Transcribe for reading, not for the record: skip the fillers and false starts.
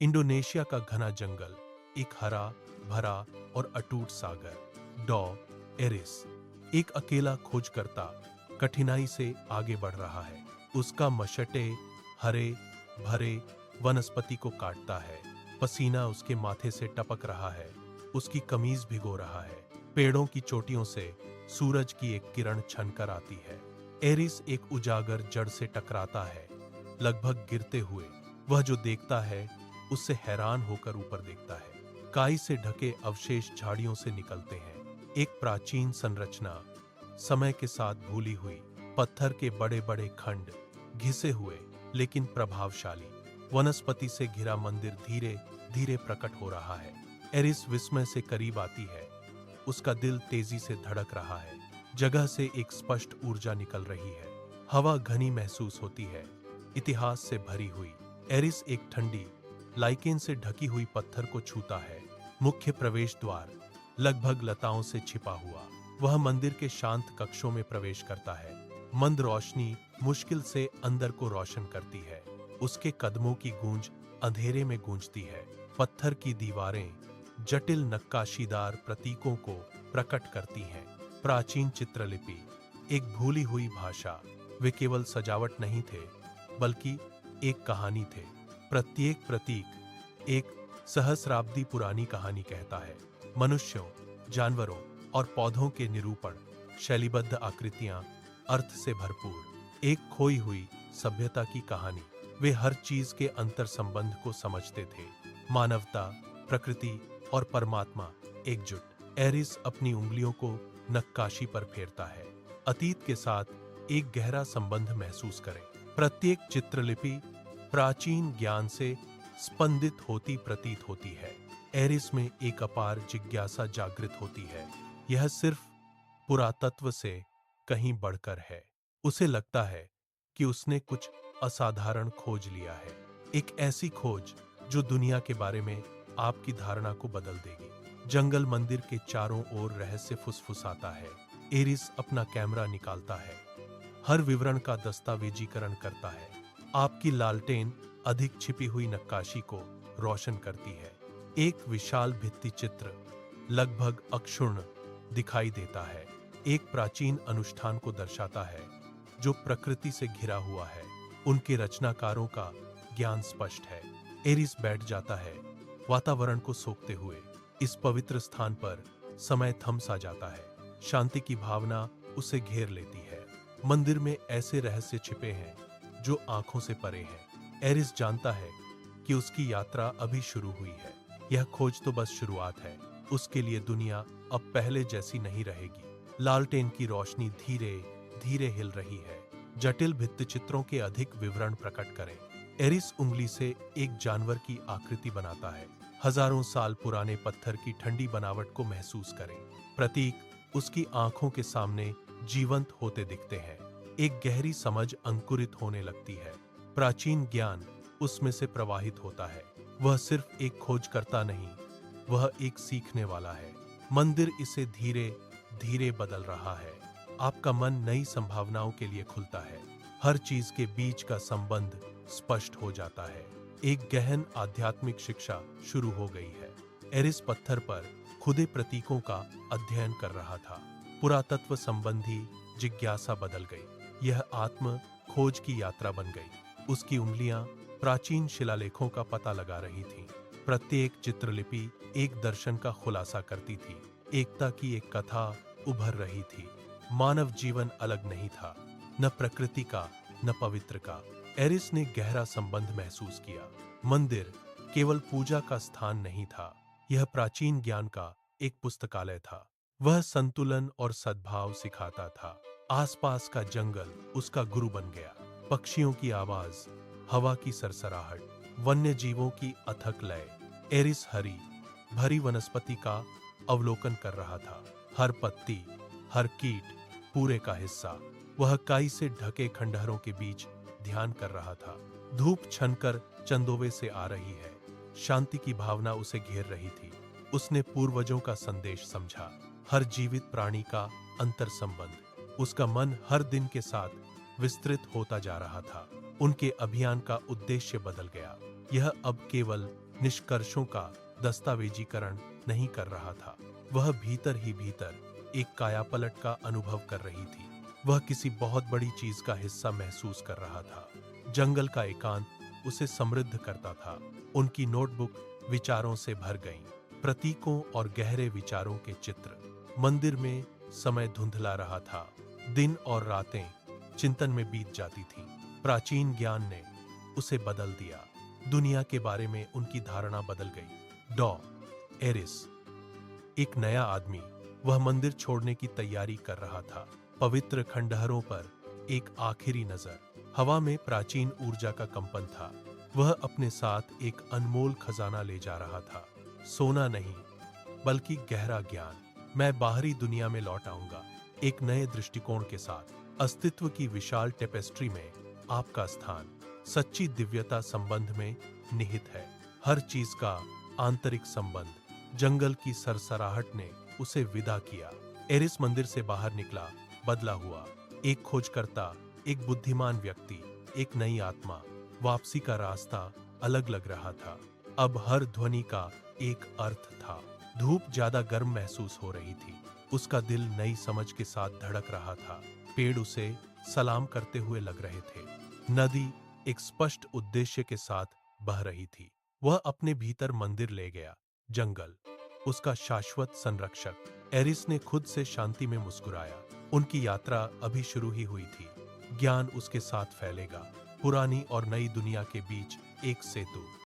Indonesia का घना जंगल, एक हरा भरा और अटूट सागर। डॉ एरिस, एक अकेला खोजकर्ता, कठिनाई से आगे बढ़ रहा है। उसका मशटे हरे भरे वनस्पति को काटता है। पसीना उसके माथे से टपक रहा है, उसकी कमीज भिगो रहा है। पेड़ों की चोटियों से सूरज की एक किरण छनकर आती है। एरिस एक उजागर जड़ से टकराता है, लगभग गिरते हुए। वह जो देखता है उससे हैरान होकर ऊपर देखता है। काई से ढके अवशेष झाड़ियों से निकलते हैं। एक प्राचीन संरचना, समय के साथ भूली हुई, पत्थर के बड़े बड़े खंड, घिसे हुए लेकिन प्रभावशाली। वनस्पति से घिरा मंदिर धीरे धीरे प्रकट हो रहा है। एरिस विस्मय से करीब आती है। उसका दिल तेजी से धड़क रहा है। जगह से एक स्पष्ट ऊर्जा निकल रही है। हवा घनी महसूस होती है, इतिहास से भरी हुई। एरिस एक ठंडी लाइकेन से ढकी हुई पत्थर को छूता है। मुख्य प्रवेश द्वार, लगभग लताओं से छिपा हुआ। वह मंदिर के शांत कक्षों में प्रवेश करता है। मंद रोशनी मुश्किल से अंदर को रोशन करती है। उसके कदमों की गूंज अंधेरे में गूंजती है। पत्थर की दीवारें जटिल नक्काशीदार प्रतीकों को प्रकट करती हैं। प्राचीन चित्रलिपि, एक भूली हुई भाषा। वे केवल सजावट नहीं थे, बल्कि एक कहानी थे। प्रत्येक प्रतीक एक सहस्राब्दी पुरानी कहानी कहता है। मनुष्यों, जानवरों और पौधों के निरूपण, शैलीबद्ध आकृतियां, अर्थ से भरपूर। एक खोई हुई सभ्यता की कहानी। वे हर चीज के अंतर संबंध को समझते थे। मानवता, प्रकृति और परमात्मा एकजुट। एरिस अपनी उंगलियों को नक्काशी पर फेरता है, अतीत के साथ एक गहरा संबंध महसूस करें। प्रत्येक चित्रलिपि प्राचीन ज्ञान से स्पंदित होती प्रतीत होती है। एरिस में एक अपार जिज्ञासा जागृत होती है। यह सिर्फ पुरातत्व से कहीं बढ़कर है। उसे लगता है कि उसने कुछ असाधारण खोज लिया है। एक ऐसी खोज जो दुनिया के बारे में आपकी धारणा को बदल देगी। जंगल मंदिर के चारों ओर रहस्य फुसफुसाता है। एरिस अपना कैमरा निकालता है, हर विवरण का दस्तावेजीकरण करता है। आपकी लालटेन अधिक छिपी हुई नक्काशी को रोशन करती है। एक विशाल भित्ति चित्र लगभग अक्षुण्ण दिखाई देता है। एक प्राचीन अनुष्ठान को दर्शाता है जो प्रकृति से घिरा हुआ है। उनके रचनाकारों का ज्ञान स्पष्ट है। एरिस बैठ जाता है, वातावरण को सोखते हुए। इस पवित्र स्थान पर समय थम सा जाता है। शांति की भावना उसे घेर लेती है। मंदिर में ऐसे रहस्य छिपे हैं जो आंखों से परे हैं। एरिस जानता है कि उसकी यात्रा अभी शुरू हुई है। यह खोज तो बस शुरुआत है। उसके लिए दुनिया अब पहले जैसी नहीं रहेगी। लालटेन की रोशनी धीरे धीरे हिल रही है। जटिल भित्तिचित्रों के अधिक विवरण प्रकट करें। एरिस उंगली से एक जानवर की आकृति बनाता है। हजारों साल पुराने पत्थर की ठंडी बनावट को महसूस करें। प्रतीक उसकी आंखों के सामने जीवंत होते दिखते हैं। एक गहरी समझ अंकुरित होने लगती है। प्राचीन ज्ञान उसमें से प्रवाहित होता है। वह सिर्फ एक खोजकर्ता नहीं, वह एक सीखने वाला है। मंदिर इसे धीरे धीरे बदल रहा है। आपका मन नई संभावनाओं के लिए खुलता है। हर चीज के बीच का संबंध स्पष्ट हो जाता है। एक गहन आध्यात्मिक शिक्षा शुरू हो गई है। एरिस पत्थर पर खुदे प्रतीकों का अध्ययन कर रहा था। पुरातत्व संबंधी जिज्ञासा बदल गई। यह आत्म खोज की यात्रा बन गई। उसकी उंगलियां प्राचीन शिलालेखों का पता लगा रही थीं। प्रत्येक चित्रलिपि एक दर्शन का खुलासा करती थी। एकता की एक कथा उभर रही थी। मानव जीवन अलग नहीं था, न प्रकृति का न पवित्र का। एरिस ने गहरा संबंध महसूस किया। मंदिर केवल पूजा का स्थान नहीं था, यह प्राचीन ज्ञान का एक पुस्तकालय था। वह संतुलन और सद्भाव सिखाता था। आसपास का जंगल उसका गुरु बन गया। पक्षियों की आवाज, हवा की सरसराहट, वन्य जीवों की अथक लय। एरिस हरी भरी वनस्पति का अवलोकन कर रहा था। हर पत्ती, हर कीट पूरे का हिस्सा। वह काई से ढके खंडहरों के बीच ध्यान कर रहा था। धूप छनकर चंदोवे से आ रही है। शांति की भावना उसे घेर रही थी। उसने पूर्वजों का संदेश समझा, हर जीवित प्राणी का अंतर संबंध। उसका मन हर दिन के साथ विस्तृत होता जा रहा था। उनके अभियान का उद्देश्य बदल गया। यह अब केवल निष्कर्षों का दस्तावेजीकरण नहीं कर रहा था। वह भीतर ही भीतर एक कायापलट का अनुभव कर रही थी। वह किसी बहुत बड़ी चीज का हिस्सा महसूस कर रहा था। जंगल का एकांत उसे समृद्ध करता था। उनकी नोटबुक विचारों से भर गई, प्रतीकों और गहरे विचारों के चित्र। मंदिर में समय धुंधला रहा था। दिन और रातें चिंतन में बीत जाती थीं। प्राचीन ज्ञान ने उसे बदल दिया। दुनिया के बारे में उनकी धारणा बदल गई। डॉ एरिस, एक नया आदमी, वह मंदिर छोड़ने की तैयारी कर रहा था। पवित्र खंडहरों पर एक आखिरी नजर। हवा में प्राचीन ऊर्जा का कंपन था। वह अपने साथ एक अनमोल खजाना ले जा रहा था। सोना नहीं, बल्कि गहरा ज्ञान। मैं बाहरी दुनिया में लौट आऊंगा, एक नए दृष्टिकोण के साथ। अस्तित्व की विशाल टेपेस्ट्री में आपका स्थान। सच्ची दिव्यता संबंध में निहित है, हर चीज का आंतरिक संबंध। जंगल की सरसराहट ने उसे विदा किया। एरिस मंदिर से बाहर निकला, बदला हुआ। एक खोजकर्ता, एक बुद्धिमान व्यक्ति, एक नई आत्मा। वापसी का रास्ता अलग लग रहा था। अब हर ध्वनि का एक अर्थ था। धूप ज्यादा गर्म महसूस हो रही थी। उसका दिल नई समझ के साथ धड़क रहा था। पेड़ उसे सलाम करते हुए लग रहे थे। नदी एक स्पष्ट उद्देश्य के साथ बह रही थी। वह अपने भीतर मंदिर ले गया। जंगल उसका शाश्वत संरक्षक। एरिस ने खुद से शांति में मुस्कुराया। उनकी यात्रा अभी शुरू ही हुई थी। ज्ञान उसके साथ फैलेगा, पुरानी और नई दुनिया के बीच एक सेतु।